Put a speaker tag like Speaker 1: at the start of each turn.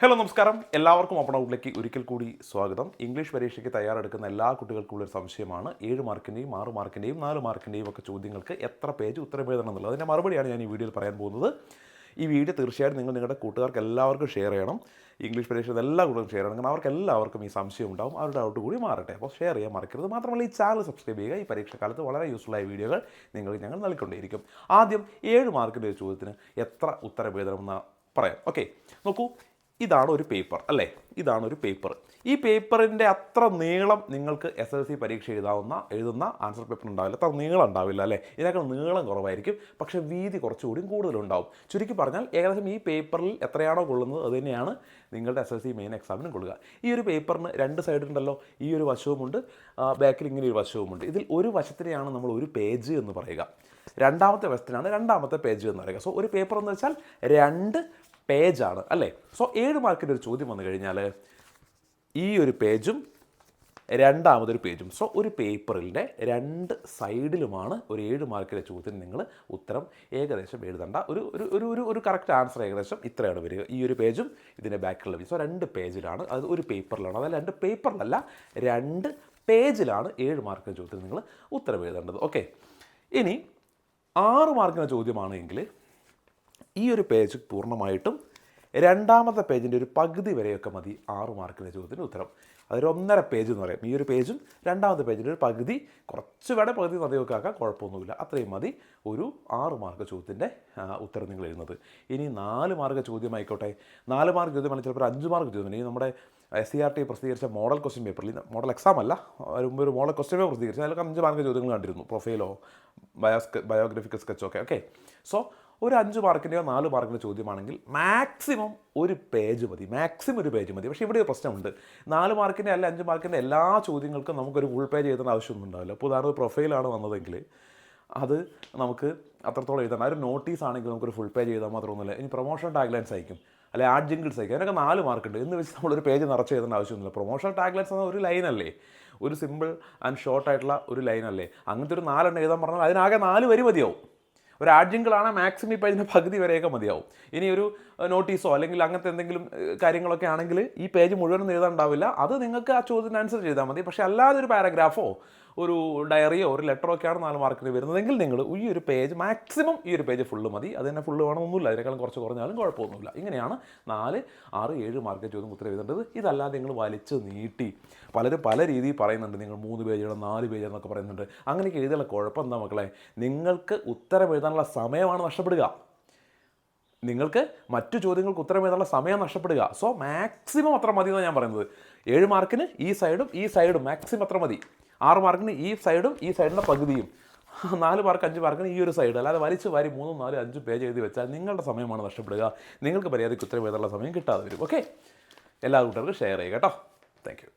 Speaker 1: Hello നമസ്കാരം, എല്ലാവർക്കും open ഔട്ടിലേക്ക് ഒരിക്കൽ കൂടി സ്വാഗതം. ഇംഗ്ലീഷ് പരീക്ഷയ്ക്ക് തയ്യാറെടുക്കുന്ന എല്ലാ കുട്ടികൾക്കുള്ളൊരു സംശയമാണ് 7 മാർക്കിൻ്റെയും 6 മാർക്കിൻ്റെയും 4 മാർക്കിൻ്റെയും ഒക്കെ ചോദ്യങ്ങൾക്ക് എത്ര പേജ് ഉത്തരം എഴുതണം എന്നുള്ളത്. അതിൻ്റെ മറുപടിയാണ് ഞാൻ ഈ വീഡിയോയിൽ പറയാൻ പോകുന്നത്. ഈ വീഡിയോ തീർച്ചയായിട്ടും നിങ്ങളുടെ കൂട്ടുകാർക്ക് എല്ലാവർക്കും ഷെയർ ചെയ്യണം. ഇംഗ്ലീഷ് പരീക്ഷയുടെ എല്ലാ കുട്ടികളും ഷെയർ ചെയ്യണം. കാരണം അവർക്ക് എല്ലാവർക്കും ഈ സംശയം ഉണ്ടാവും, അവരുടെ ഡൗട്ട് കൂടി മാറട്ടെ. അപ്പോൾ ഷെയർ ചെയ്യാൻ മറക്കരുത്. മാത്രമല്ല ഈ ചാനൽ സബ്സ്ക്രൈബ് ചെയ്യുക. ഈ പരീക്ഷാക്കാലത്ത് വളരെ യൂസ്ഫുള്ളായ വീഡിയോകൾ ഞങ്ങൾ നൽകിക്കൊണ്ടേയിരിക്കും. ആദ്യം 7 മാർക്കിൻ്റെ ഒരു ചോദ്യത്തിന് എത്ര ഉത്തരം എഴുതണമെന്ന് പറയാം. ഓക്കെ, നോക്കൂ, ഇതാണ് ഒരു പേപ്പർ അല്ലേ? ഇതാണ് ഒരു പേപ്പർ. ഈ പേപ്പറിൻ്റെ അത്ര നീളം നിങ്ങൾക്ക് SSLC പരീക്ഷ എഴുതുന്ന ആൻസർ പേപ്പർ ഉണ്ടാവില്ല. അത്ര നീളം ഉണ്ടാവില്ല അല്ലേ? ഇതിനേക്കാൾ നീളം കുറവായിരിക്കും, പക്ഷേ വീതി കുറച്ചുകൂടി കൂടുതലുണ്ടാവും. ചുരുക്കി പറഞ്ഞാൽ ഏകദേശം ഈ പേപ്പറിൽ എത്രയാണോ കൊള്ളുന്നത് അത് തന്നെയാണ് നിങ്ങളുടെ SSLC മെയിൻ എക്സാമിനും കൊള്ളുക. ഈ ഒരു പേപ്പറിന് 2 സൈഡുണ്ടല്ലോ, ഈ ഒരു വശവുമുണ്ട്, ബാക്കിൽ ഇങ്ങനെ ഒരു വശവുമുണ്ട്. ഇതിൽ ഒരു വശത്തിനെയാണ് നമ്മൾ ഒരു പേജ് എന്ന് പറയുക, രണ്ടാമത്തെ വശത്തിനാണ് രണ്ടാമത്തെ പേജ് എന്ന് പറയുക. സോ ഒരു പേപ്പർ എന്ന് വെച്ചാൽ 2 പേജാണ് അല്ലേ? സോ 7 മാർക്കിൻ്റെ ഒരു ചോദ്യം വന്നു കഴിഞ്ഞാൽ ഈ ഒരു പേജും രണ്ടാമതൊരു പേജും, സോ ഒരു പേപ്പറിൻ്റെ 2 സൈഡിലുമാണ് ഒരു 7 മാർക്കിൻ്റെ ചോദ്യത്തിന് നിങ്ങൾ ഉത്തരം ഏകദേശം എഴുതേണ്ട. ഒരു കറക്റ്റ് ആൻസർ ഏകദേശം ഇത്രയാണ് വരിക. ഈ ഒരു പേജും ഇതിൻ്റെ ബാക്കിലുള്ള പേജ്, സോ 2 പേജിലാണ്, അത് ഒരു പേപ്പറിലാണ്. അതല്ല 2 പേപ്പറിലല്ല, 2 പേജിലാണ് 7 മാർക്കിൻ്റെ ചോദ്യത്തിന് നിങ്ങൾ ഉത്തരം എഴുതേണ്ടത്. ഓക്കെ, ഇനി 6 മാർക്കിൻ്റെ ചോദ്യമാണെങ്കിൽ ഈ ഒരു പേജ് പൂർണ്ണമായിട്ടും രണ്ടാമത്തെ പേജിൻ്റെ ഒരു പകുതി വരെയൊക്കെ മതി 6 മാർക്കിൻ്റെ ചോദ്യത്തിന് ഉത്തരം. അതൊരു 1.5 പേജ് എന്ന് പറയും. ഈ ഒരു പേജും രണ്ടാമത്തെ പേജിൻ്റെ ഒരു പകുതി, കുറച്ച് വേണേൽ പകുതി മതിയൊക്കെ ആക്കാം, കുഴപ്പമൊന്നുമില്ല. അത്രയും മതി ഒരു 6 മാർക്ക് ചോദ്യത്തിൻ്റെ ഉത്തരം നിങ്ങൾ എഴുതുന്നത്. ഇനി 4 മാർക്ക് ചോദ്യമായിക്കോട്ടെ. 4 മാർക്ക് ചോദ്യമാണ് ചിലപ്പോൾ 5 മാർക്ക് ചോദ്യം. ഈ നമ്മുടെ SCERT പ്രസിദ്ധീകരിച്ച മോഡൽ ക്വസ്റ്റ്യൻ പേപ്പറിൽ, മോഡൽ എക്സാം അല്ല, മുമ്പ് ഒരു മോഡൽ ക്വസ്റ്റ്യൻ പേപ്പർ പ്രസിദ്ധീകരിച്ചു. അതിലൊക്കെ 5 മാർക്ക് ചോദ്യങ്ങൾ കണ്ടിരുന്നു, പ്രൊഫൈലോ ബയോഗ്രഫിക്കൽ സ്കെച്ചോ ഒക്കെ. സോ ഒരു 5 മാർക്കിൻ്റെയോ 4 മാർക്കിൻ്റെ ചോദ്യമാണെങ്കിൽ മാക്സിമം ഒരു പേജ് മതി, പക്ഷേ ഇവിടെ ഒരു പ്രശ്നമുണ്ട്. 4 മാർക്കിൻ്റെ അല്ല 5 മാർക്കിൻ്റെ എല്ലാ ചോദ്യങ്ങൾക്കും നമുക്കൊരു ഫുൾ പേജ് എഴുതേണ്ട ആവശ്യമൊന്നും ഉണ്ടാവില്ല. ഇപ്പോൾ ഉദാഹരണത്തിന് പ്രൊഫൈലാണ് വന്നതെങ്കിൽ അത് നമുക്ക് അത്രത്തോളം എഴുതാൻ, ഒരു നോട്ടീസ് ആണെങ്കിൽ നമുക്കൊരു ഫുൾ പേജ് എഴുതാൻ മാത്രമൊന്നുമില്ല. ഇനി പ്രൊമോഷൻ ടാഗ്ലൈൻസ് അയക്കും, അല്ലെങ്കിൽ ആഡ് ജിങ്കിൾസ് അയക്കും, അതിനൊക്കെ 4 മാർക്കുണ്ട് എന്ന് വെച്ച് നമ്മളൊരു പേജ് നിറച്ച് എഴുതേണ്ട ആവശ്യമൊന്നുമില്ല. പ്രൊമോഷൻ ടാഗ്ലൈൻസ് എന്ന ഒരു ലൈനല്ലേ, ഒരു സിമ്പിൾ ആൻഡ് ഷോർട്ടായിട്ടുള്ള ഒരു ലൈനല്ലേ. അങ്ങനത്തെ ഒരു 4 എണ്ണം എഴുതാൻ പറഞ്ഞാൽ അതിനാകെ 4 വരി മതിയാവും. ഒരു ആഡ് ജിങ്കിളാണ് മാക്സിമം ഇപ്പോൾ ഇതിൻ്റെ പകുതി വരെയൊക്കെ മതിയാവും. ഇനി ഒരു നോട്ടീസോ അല്ലെങ്കിൽ അങ്ങനത്തെ എന്തെങ്കിലും കാര്യങ്ങളൊക്കെ ആണെങ്കിൽ ഈ പേജ് മുഴുവനും എഴുതാനുണ്ടാവില്ല. അത് നിങ്ങൾക്ക് ആ ചോദ്യത്തിന് ആൻസർ ചെയ്താൽ മതി. പക്ഷേ അല്ലാതെ ഒരു പാരഗ്രാഫോ ഒരു ഡയറിയോ ഒരു ലെറ്ററോ ഒക്കെയാണ് 4 മാർക്കിന് വരുന്നതെങ്കിൽ നിങ്ങൾ ഈ ഒരു പേജ് മാക്സിമം ഈ ഒരു പേജ് ഫുള്ള് മതി. അത് തന്നെ ഫുള്ള് വേണമെന്നൊന്നുമില്ല, അതിനേക്കാളും കുറച്ച് കുറഞ്ഞാലും കുഴപ്പമൊന്നുമില്ല. ഇങ്ങനെയാണ് 4, 6, 7 മാർക്ക് ചോദ്യം ഉത്തരം എഴുതേണ്ടത്. ഇതല്ലാതെ നിങ്ങൾ വലിച്ച് നീട്ടി പലരും പല രീതിയിൽ പറയുന്നുണ്ട്. നിങ്ങൾ 3 പേജ് എഴുതണം, 4 പേജ് എന്നൊക്കെ പറയുന്നുണ്ട്. അങ്ങനെയൊക്കെ എഴുതിയുള്ള കുഴപ്പം എന്താ മക്കളെ? നിങ്ങൾക്ക് ഉത്തരം എഴുതാനുള്ള സമയമാണ് നഷ്ടപ്പെടുക. നിങ്ങൾക്ക് മറ്റു ചോദ്യങ്ങൾക്ക് ഉത്തരം എഴുതാനുള്ള സമയം നഷ്ടപ്പെടുക. സോ മാക്സിമം അത്ര മതി എന്നാണ് ഞാൻ പറയുന്നത്. 7 മാർക്കിന് ഈ സൈഡും മാക്സിമം അത്ര മതി. 6 മാർക്കിന് ഈ സൈഡും ഈ സൈഡിൻ്റെ പകുതിയും, 4 മാർക്ക് 5 മാർക്കിന് ഈ ഒരു സൈഡ്. അല്ലാതെ വലിച്ച് വാരി 3, 4, 5 പേജ് എഴുതി വെച്ചാൽ നിങ്ങളുടെ സമയമാണ് നഷ്ടപ്പെടുക. നിങ്ങൾക്ക് മര്യാദയ്ക്ക് ഉത്തരം എഴുതാനുള്ള സമയം കിട്ടാതെ വരും. ഓക്കെ, എല്ലാ കൂട്ടുകാർക്കും ഷെയർ ചെയ്യുക കേട്ടോ. Thank you.